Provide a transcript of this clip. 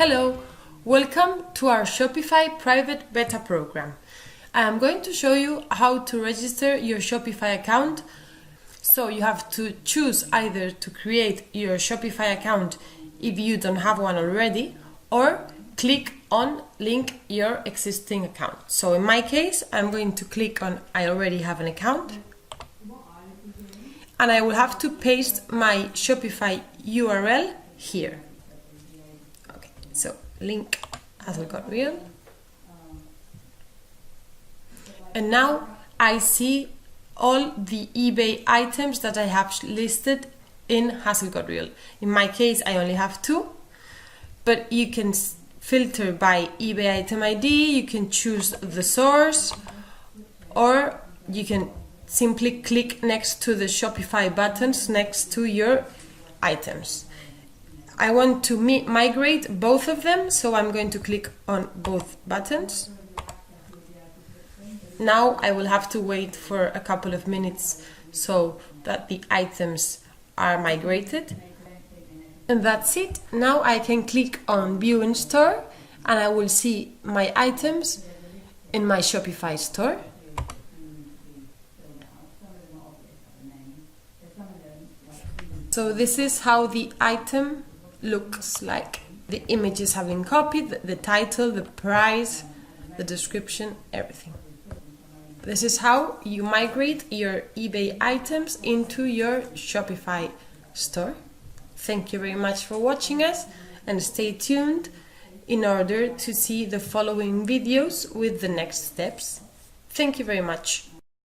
Hello, welcome to our Shopify private beta program. I am going to show you how to register your Shopify account. So you have to choose either to create your Shopify account if you don't have one already, or click on link your existing account. So in my case, I'm going to click on I already have an account, and I will have to paste my Shopify URL here. Okay, so link as I got real. And now I see all the eBay items that I have listed in Hassel Got Real. In my case, I only have 2, but you can filter by eBay item ID, you can choose the source, or you can simply click next to the Shopify buttons next to your items. I want to migrate both of them, so I'm going to click on both buttons. Now I will have to wait for a couple of minutes so that the items are migrated. And that's it. Now I can click on View in Store and I will see my items in my Shopify store. So this is how the item looks like. The images have been copied, the title, the price, the description, everything. This is how you migrate your eBay items into your Shopify store. Thank you very much for watching us, and stay tuned in order to see the following videos with the next steps. Thank you very much.